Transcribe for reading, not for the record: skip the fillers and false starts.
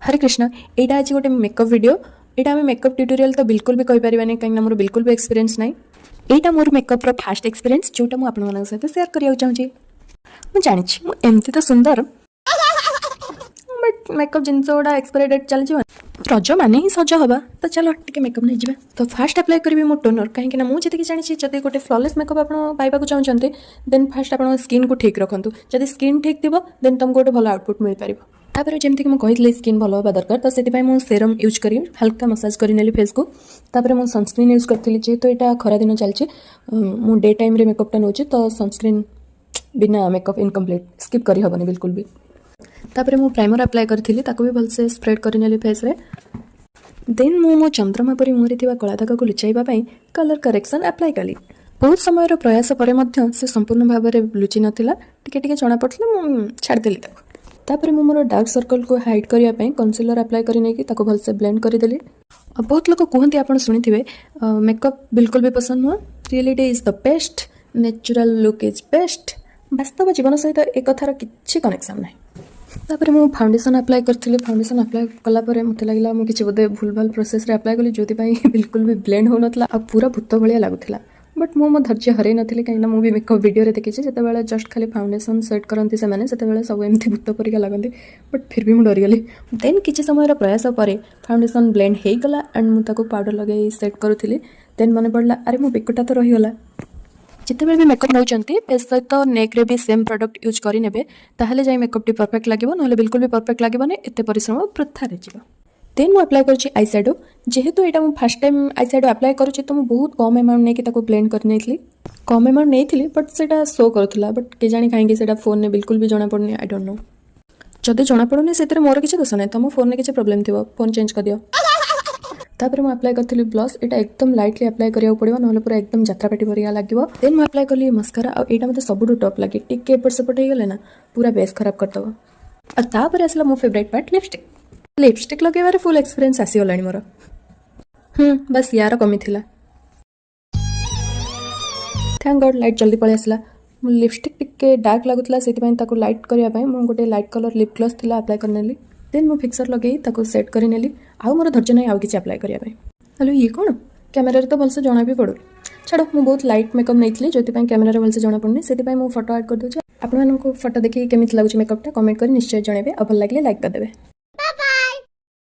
हरे कृष्ण एटा आज गोटे makeup video एटा आम मेकअप ट्यूटोरियल तो बिल्कुल भी कहि परिबानी कहीं मोर बिल्कुल भी एक्सपीरियंस नहीं एटा मोर मेकअप रो फास्ट एक्सपीरियंस जोटा मु आपन मानक सहित शेयर करिया चाहूची मु जानि छी मु एमती तो सुंदर बट मेकअप जिनस गुड़ा एक्सपायरी डेट चली जाए रज माने ही सज हवा तो चलो टिके मेकअप नहीं जाए तो फास्ट अप्लाई करी मो टोनर कहीं मुझे जानी जब गोटे फ्लॉलेस मेकअप आप पाइबा चाहते देन फास्ट आप स्किन को ठीक रखु जब स्किन ठीक थी देन तुमको गोटे भल आउटपुट मिल पार तापर जमीक मुझे स्किन भल हाँ दरकार तो से मुझे सेरम यूज करी हल्का मसाज कर फेस को तापर मुझे सनस्क्रीन यूज करी जेहेतु यहाँ खरा दिन चलती मुझे डे टाइम मेकअपटा नौ तो सनस्क्रीन बिना मेकअप इनकम्प्लीट स्किप करी हेनी बिल्कुल भी तापर मु प्राइमर अप्लाई करी भी भलसे स्प्रेड कर फेस रे देन मो चंद्रमा परी मुहरे थिबा कला दाग को लुचाइबा कलर करेक्शन अप्लाई कली बहुत समय प्रयास पर से संपूर्ण भाव में लुचि नाला टिके जना पड़ता मुझे छाड़देली तापर मु मोर डार्क सर्कल को हाइड करने कनसिलर अप्लाई कर भलसे ब्लेंड करदेली बहुत लोग कहते आप शुणी मेकअप बिल्कुल भी पसंद नुह reality is the best natural look is best वास्तव जीवन सहित एक कथार किसी कनेक्शन ना तापर मु फाउंडेशन अप्लाई करी फाउंडेशन अप्लाई कलापर मत लगे मुझे बोधे भूल भाल प्रोसेस रे अप्लाई कली जो बिल्कुल भी ब्लेंड हो नाला आ पूरा भूत भाया लगुला बट मो धैर्य हरई नी कहीं मुझे मेकअप वीडियो देखी जिते जस्ट खाली फाउंडेशन सेट करती से सब एमती भूत परिका लगती बट फिर भी मुझे डरीगली देन किसी समय प्रयास पर फाउंडेशन ब्लेंड हो गला एंड मुझे पाउडर लगे सेट करूली देन मन पड़ा अरे मो बेकटा तो रहीगला जिते भी मेकअप नौ फेस सहित नेक्रे भी सेम प्रोडक्ट यूज करेंगे ताहले जाई मेकअप टी परफेक्ट लगे ना बिल्कुल भी परफेक्ट लगे एत परिश्रम वृथा देन मुझे अप्लाई कर आई सैडो जेहेतु यहाँ मुझे first time I shadow apply करुँची तो मुझे बहुत कम अमाउंट नहीं ब्लेंड कर कम अमाउंट नहीं बट से शो करूला बट के जानी कहीं फोन में बिल्कुल भी जना पड़नी आई डोंट नो जदि जना पड़ूनी से मोर किसी दोष ना तुम फोन में किसी प्रोब्लेम थी फोन चेंज कर दियो तापर मुझे अप्लाई करी ब्लश यहाँ एकदम लाइटली अप्लाई करा पड़ो ना पूरा एकदम जात्रापाटी परिया लगे देन मुझे अप्लाई कली मस्कारा और यहाँ मतलब सबुठ टॉप लगे टिके एपट सेपट हो गले ना पूरा बेस खराब करदब और तापर आसला मो फेवरेट पार्ट लिपस्टिक लगेबार फुल एक्सपीरियंस आसीगला मोर बस यार कमी थिला थैंक गॉड लाइट जल्दी पळै आसला लिपस्टिक टिके डार्क लगुला से लाइट करने मुझे गोटे लाइट कलर लिप ग्लॉस थिला अप्लाई करनेली देन मु फिक्सर लगे सेट करनेली आउ मोर धैर्य नहीं आउ किसी अप्लाई करने हेलो ये कौन कैमेरा तो भलसे जना भी पड़ू छाड़ मुझे बहुत लाइट मेकअप नहीं जो कैमेरा भलसे जना पड़नी से फोटो ऐड कर दूसरी आपको फोटो देखिए केमी लगुच मेकअपटा कमेंट कर निश्चय जनइबे और भल लगे लाइक करदे।